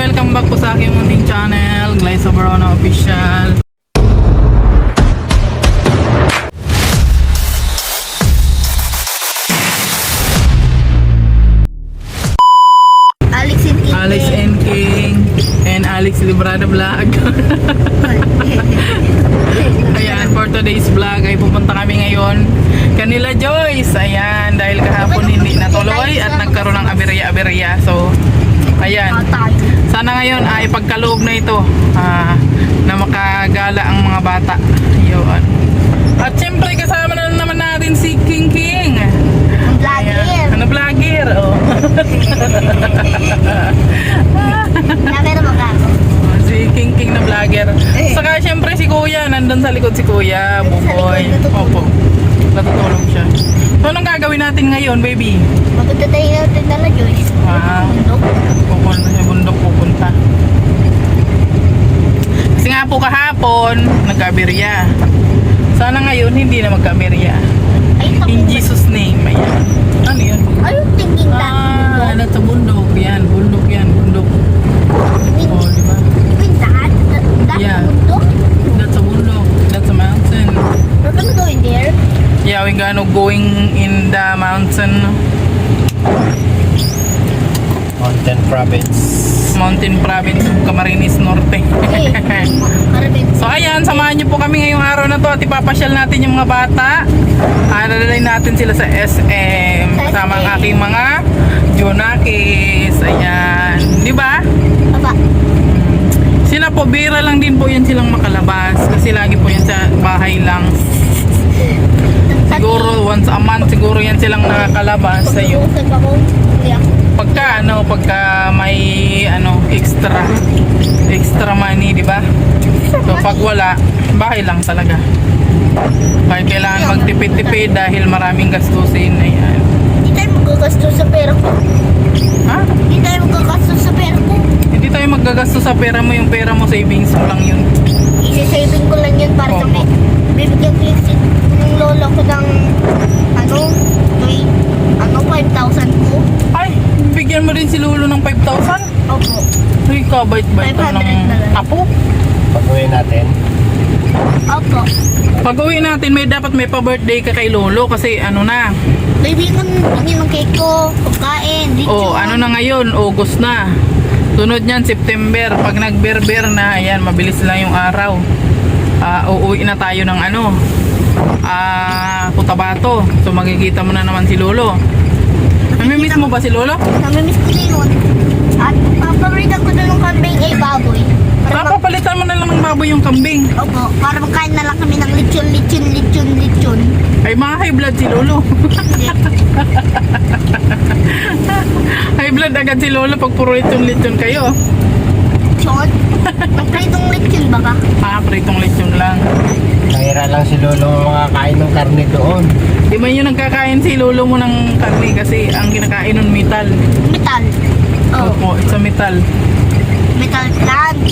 welcome back po sa aking munting channel, Glyza Barona Official. Alex and King and Alex Librada Vlog. Ayan, for today's vlog ay pupunta kami ngayon kanila Joyce. Ayan, dahil kahapon hindi natuloy at nagkaroon ng aberya-aberya. So, ayan. Sana ngayon ay pagkaloob na ito na makagala ang mga bata. Yun. At syempre kasama na naman natin si King King. Vlogger. Ano vlogger? Oh. Camera mo ka. Si King King na vlogger. Saka syempre si Kuya, nandun sa likod si Kuya, Buboy. Opo. Natutulog siya. So anong gagawin natin ngayon, baby? Magpunta tayo natin na Joyce. Wow. Pupunta sa bundok, pupunta. Kasi nga po kahapon, nagka-aberya. Sana ngayon hindi na magka-aberya. In Jesus name, ayan. Ano yun? Ano tingin na? Ano sa bundok? Yan, bundok yan, bundok. Oh, di ba? That? Yeah. Bundok? That's a bundok. That's a mountain. We're gonna go in there. Yeah, we're gonna going in the mountain. Mountain Province of Camarines Norte. So ayan, samahan niyo po kami ngayong araw na to at ipapasyal natin yung mga bata. Dadalhin natin sila sa SM kasama ang aking mga Junakis. Ayan, di ba? Aba. Sila po, bira lang din po yan silang makalabas kasi lagi po yan sa bahay lang. Siguro once a month siguro yan silang nakakalabas sa iyo. Pagka may extra money, di ba? So pag wala, bahay lang talaga. Kaya kailangan magtipid-tipid dahil maraming gastusin. Ayan. Hindi tayo magagastos sa pera ko. Ha? Hindi tayo magagastos sa pera ko. Hindi tayo maggagastos sa pera mo, yung pera mo savings mo lang yun. Isi-saving ko lang yun para sa may bibigyan ko yung lolo ko ng 5,000 ko. Ay, bigyan mo din si Lolo ng 5,000? Opo. Uy, kabait-bait ng 500 na lang. apo. Pag-uwi natin. Opo. Pag uwi natin, dapat may pa-birthday ka kay Lolo kasi ano na. Baby, bigyan ng cake ko, pagkain, lechon. Oh, ano na ngayon, August na. Sunod niyan, September. Pag nagberber na, ayan, mabilis lang yung araw. Uuwi na tayo ng Cotabato. So makikita mo na naman si Lolo. Namimiss mo ba si Lolo? Namimiss ko din yun. At papapalitan ko na ng kambing ay baboy. Papapalitan mo na lang ng baboy yung kambing. Opo, para magkain na lang kami ng lechon. Ay, mga high blood si Lolo. High blood agad si Lolo pag puro lechon kayo. Lechon? Magkaitong lechon ba ka? Pritong lechon lang. Kahira lang si Lolo makakain ng karne doon. Di ba yun nagkakain si Lolo mo ng karne kasi ang kinakain nun metal. Metal. Oh, Opo, it's a metal. metal plant.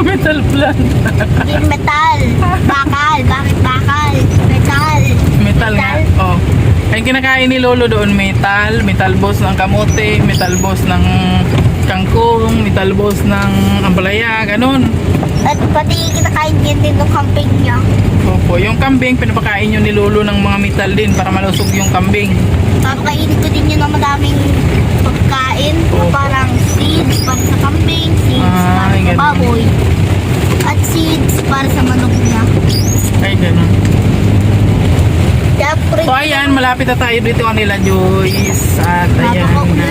Metal plant. Hindi metal. Bakal. Bakit bakal? Metal. Metal nga. Oh. Ang kinakain ni Lolo doon metal, metal boss ng kamote, metal boss ng kangkong, metal boss ng ampalaya, ganun. At pati kinakain din ng kambing niya. Opo, yung kambing pinapakain nyo ni Lolo ng mga metal din para malusog yung kambing. Papakainin ko din yun ng madaming pagkain. Opo. Parang seeds para sa kambing, seeds para sa ganun. baboy, at seeds para sa manok niya. Ay, ganun. Siyempre, So ayan, malapit na tayo dito kanila Joyce. At ayan na.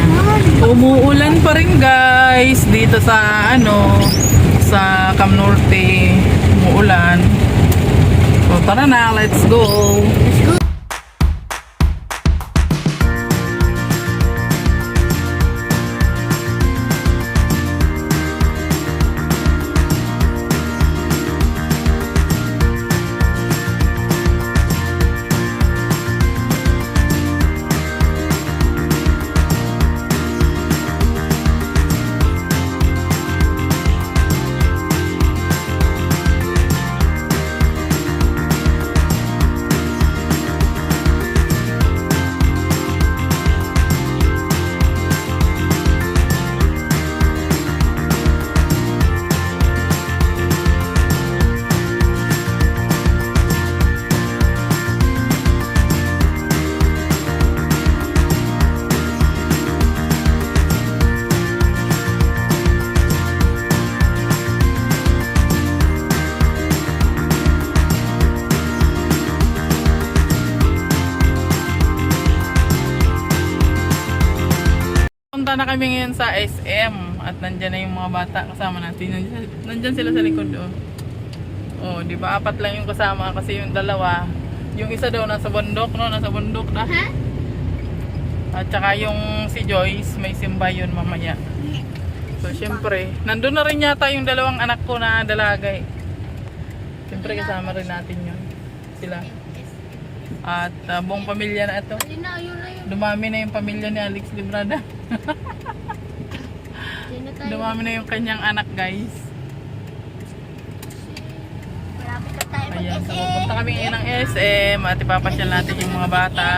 Umuulan pa rin guys dito sa sa Cam Norte. Umuulan. So tara na, let's go. na kami ngayon sa SM at nandyan na yung mga bata kasama natin. Nandyan sila sa likod, oh. Oh, di ba? 4 lang yung kasama kasi yung dalawa, yung isa daw nasa bundok, no? Nasa bundok na. Ha? At saka yung si Joyce, may simba yun mamaya. So, syempre, nandun na rin yata yung dalawang anak ko na dalaga eh. Syempre, kasama rin natin yun. Sila. At buong pamilya na ito. Ayun na, ayun na yun. Dumami na yung pamilya ni Alex Librada. Ayun na tayo. Dumami na yung kanyang anak, guys. Malapit na tayo Ayan, so mag-SM. pupunta kami ngayon ng SM at ipapasyal natin yung mga bata.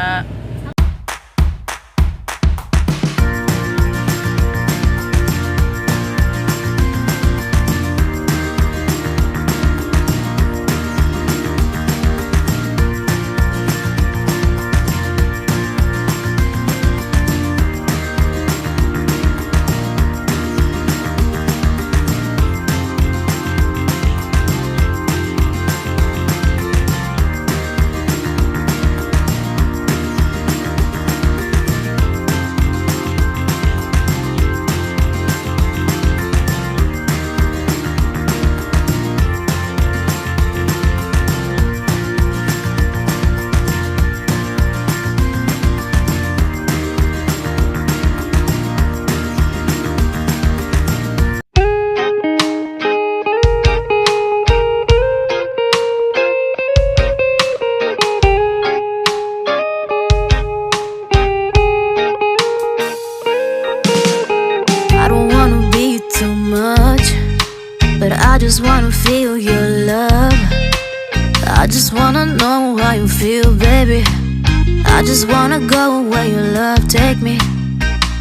I don't wanna be too much, but I just wanna feel your love. I just wanna know how you feel, baby. I just wanna go where your love take me.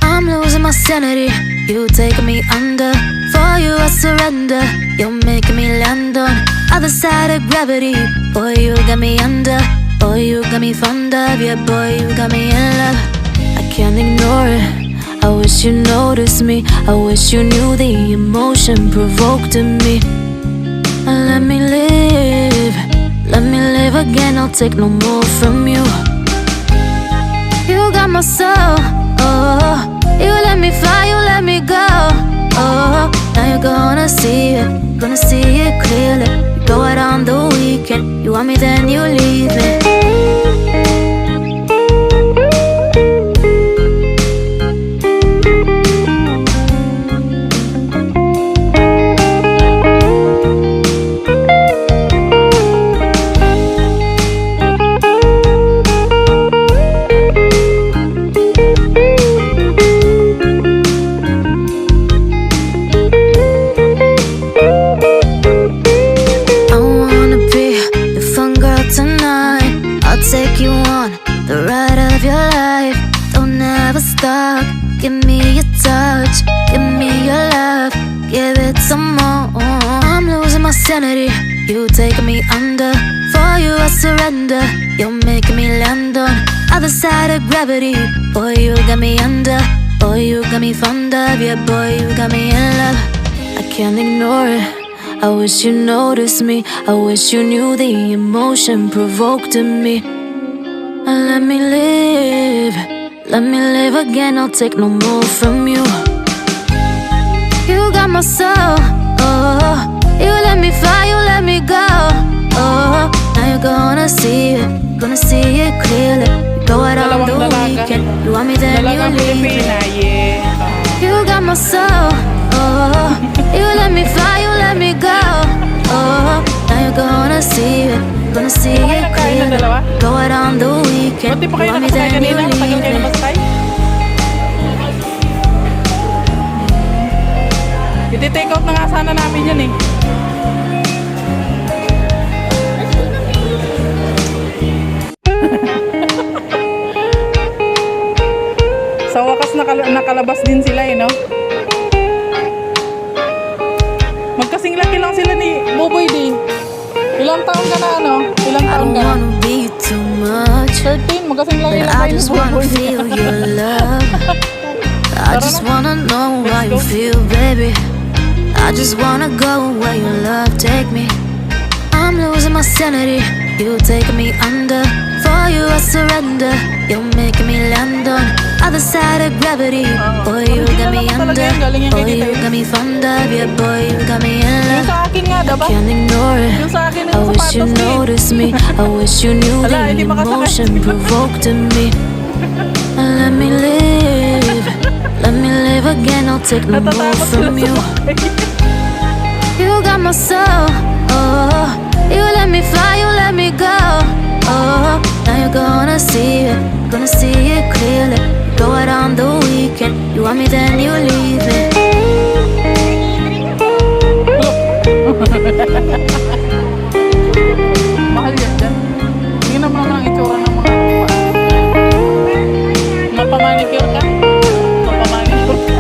I'm losing my sanity, you taking me under. For you I surrender, you're making me land on other side of gravity. Boy, you got me under. Boy, you got me fond of. Yeah, boy, you got me in love. I can't ignore it. I wish you noticed me. I wish you knew the emotion provoked in me. Let me live. Let me live again. I'll take no more from you. You got my soul. Oh, you let me fly. You let me go. Oh, now you're gonna see it. Gonna see it clearly. You go out on the weekend. You want me, then you leave me. Take you on the ride of your life. Don't ever stop. Give me your touch. Give me your love. Give it some more. I'm losing my sanity. You taking me under. For you I surrender. You're making me land on other side of gravity. Boy, you got me under. Boy, you got me fond of. Yeah, boy, you got me in love. I can't ignore it. I wish you noticed me. I wish you knew the emotion provoked in me. Let me live. Let me live again. I'll take no more from you. You got my soul. Oh, you let me fly. You let me go. Oh, now you're gonna see it. Gonna see it clearly. You go out on the weekend. You want me, then you Dalagang leave me. Pilipina, yeah. You got my soul. Oh, you let me fly, you let me go. Oh, now you're gonna see it. Gonna see Kayo it nagkain ng clearly. dalawa? Go out on the weekend. Ba't di pa kayo You want me, nakasakay then you kanina? Matagal leave kayo me. nakasakay? I-take out na nga sana namin yan eh. Sa wakas nakalabas din sila eh, no? Magkasing laki lang sila ni Buboy di. Ilang taon ka na, ano? Ilang I taon don't ka na? wanna be too much, 13, magkasing laki but lang I kayo ni just wanna Buboy. feel your love. I just wanna know how you feel, baby. I just wanna go where your love take me. I'm losing my sanity. you take me under. For you I surrender, you're making me land on other side of gravity. Boy, you got me under. Boy, you got me fond of. Yeah, boy, you got me in Yung love. sa akin nga, diba? Can't ignore it. Yung sa akin, I yung wish you sapatos eh. noticed me. I wish you knew Wala, the hindi makasakay. emotion provoked in me. Let me live. Let me live again. I'll take no more Natatakot sila from you. sumakay. You got my soul. Oh, you let me fly. You let me go. Oh, now you're gonna see it. Gonna see it clearly. Go out on the weekend. You want me, then you leave it. Mahal yan dyan. Tingnan mo naman ang itsura ng mga mapamanicure ka? Mapamanicure ka?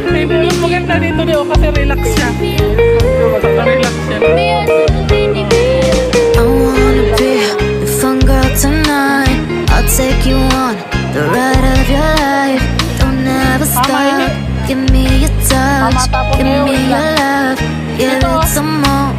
Hindi, yung maganda dito Leo kasi relax siya. Relax siya. I wanna be your fun girl tonight. I'll take you on the ride of your life. Don't ever stop. Give me your touch. Give me your love. Give it some more.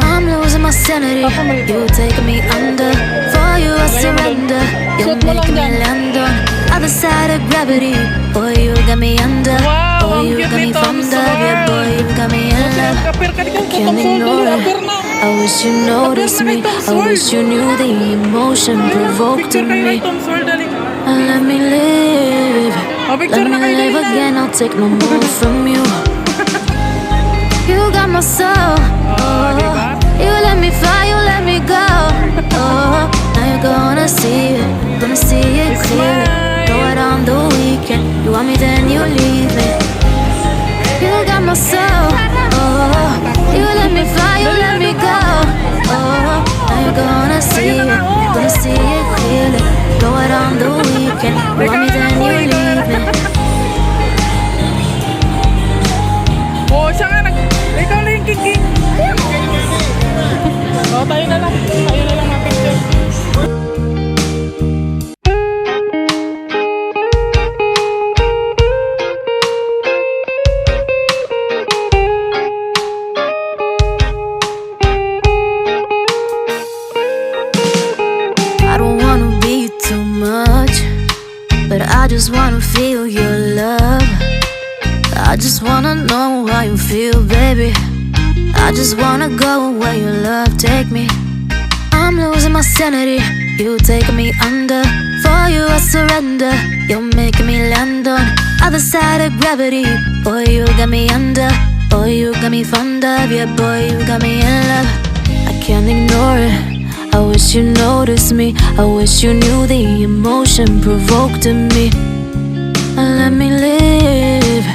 I'm losing my sanity. You take me under. For you I surrender. You're making me land on other side of gravity. Boy, you got me under. Wow, Boy, ang you cute got me ni Tom fond of. Yeah, boy, you got me in love. Kapir ka dito. Can't ignore it. I wish you noticed me. I wish you knew the emotion provoked Picture in kayo me. ng Tom Sawyer, dali. Let me live. Oh, Let picture me na kayo live dali na. again. I'll take no more from you. You got my soul. Oh, diba? You let me fly. You let me go. Oh, now you're gonna see it. Gonna see it clearly. Go out on the weekend. You want me, then you leave it. You got my soul. Oh, you let me fly. You let me go. Oh, now you're gonna see it. Gonna see it clearly. Go out on the weekend. You want me, then you leave it. Oh, siya nga. Ikaw na yung king. Oh, tayo na lang. Tayo na lang ma-picture. I don't wanna be too much, but I just wanna feel your love. I just wanna know how you feel, baby. I just wanna go where your love take me. I'm losing my sanity, you taking me under. For you I surrender, you're making me land on other side of gravity. Boy, you got me under. Boy, you got me fond of. Yeah, boy, you got me in love. I can't ignore it. I wish you noticed me. I wish you knew the emotion provoked in me. Let me live.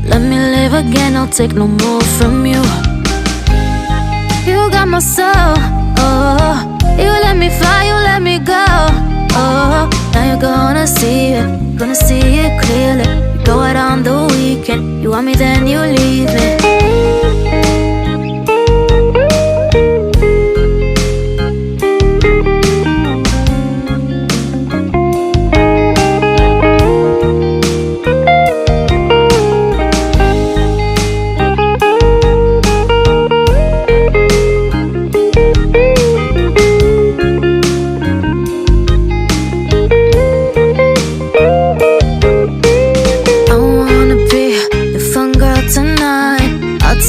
Let me live again. I'll take no more from you. You got my soul. Oh, you let me fly. You let me go. Oh, now you're gonna see it. Gonna see it clearly. Go out on the weekend. You want me, then you leave it.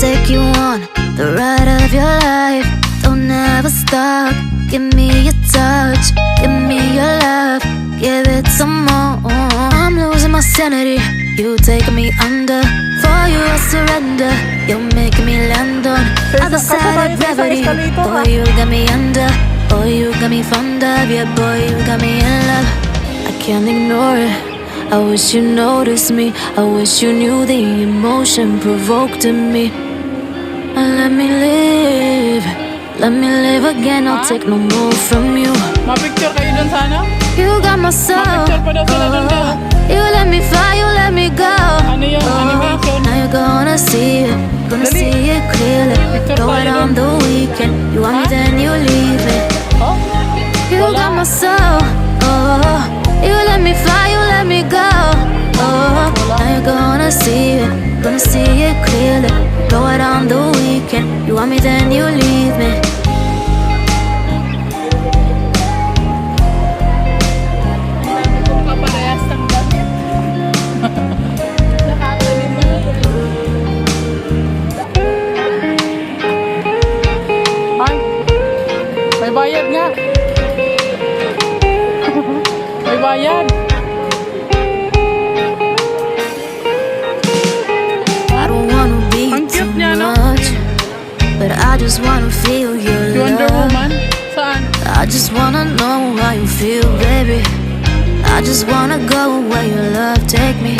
Take you on the ride of your life. Don't ever stop. Give me your touch. Give me your love. Give it some more. I'm losing my sanity. You taking me under. For you I surrender. You're making me land on other side of gravity. Boy, you got me under. Boy, you got me fond of. Yeah, boy, you got me in love. I can't ignore it. I wish you noticed me. I wish you knew the emotion provoked in me. Let me live. Let me live again. I'll take no more from you. Ma-picture kayo dun sana? You got my soul. Ma-picture pa daw sila dun Leo. You let me fly. You let me go. Ano yung animation? Now you're gonna see it. Gonna Dali. see it clearly. Picture Go out tayo on dun. the weekend. You want me, then you leave it. Oh? You got my soul. Oh, you let me fly. You let me go. Oh, now you're gonna see it. Gonna see it clearly. want me, then you leave me. Kaparehas ng damit. Ay, may bayad nga. May bayad. I don't wanna be Ang too cute niya, no? much, but I just wanna feel your Si Wonder love. Woman? Saan? I just wanna know how you feel, baby. I just wanna go where your love take me.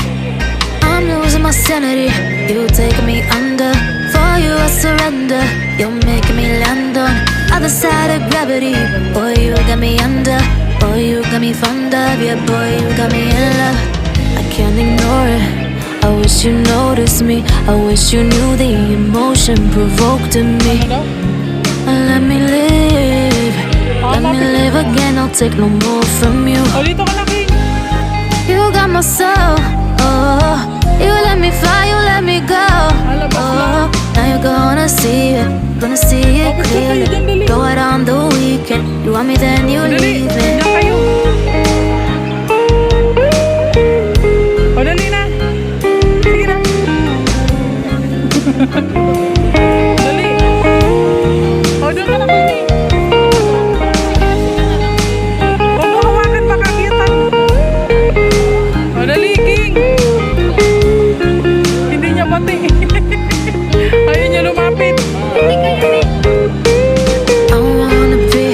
I'm losing my sanity, you take me under. For you I surrender, you're making me land on other side of gravity. Boy, you got me under. Boy, you got me fond of. Yeah, boy, you got me in love. I can't ignore it. I wish you noticed me. I wish you knew the emotion provoked in me. Ano daw? Let me live. Let me live again. I'll take no more from you. O, dito ka na, King. You got my soul. Oh, you let me fly. You let me go. Alabas Oh, now you're gonna see it. Gonna see it Okay, clearly. dyan, dali. Go out on the weekend. You want me, then you Dali. leave me. Diyan kayo. O, dali na. Sige na. Dali. O, doon ka na, King. Huwag mo hawakan, baka kita. O, dali, King. Hindi niya pati. Ayaw niya lumapit. I wanna be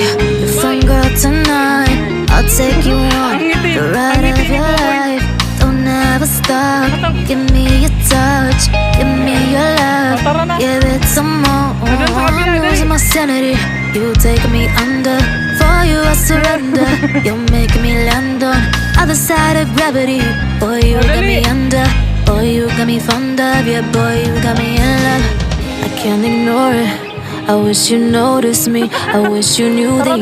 your fun girl tonight. I'll take you on the ride of your life. Don't ever stop. Give me your touch. Give me your love. Tara na. Give it some more. I'm losing my sanity. You take me under. For you I surrender. You're making me land on other side of gravity. Boy, you got me under. Boy, you got me fond of. Yeah, boy, you got me in love. I can't ignore it. I wish you noticed me. I wish you knew the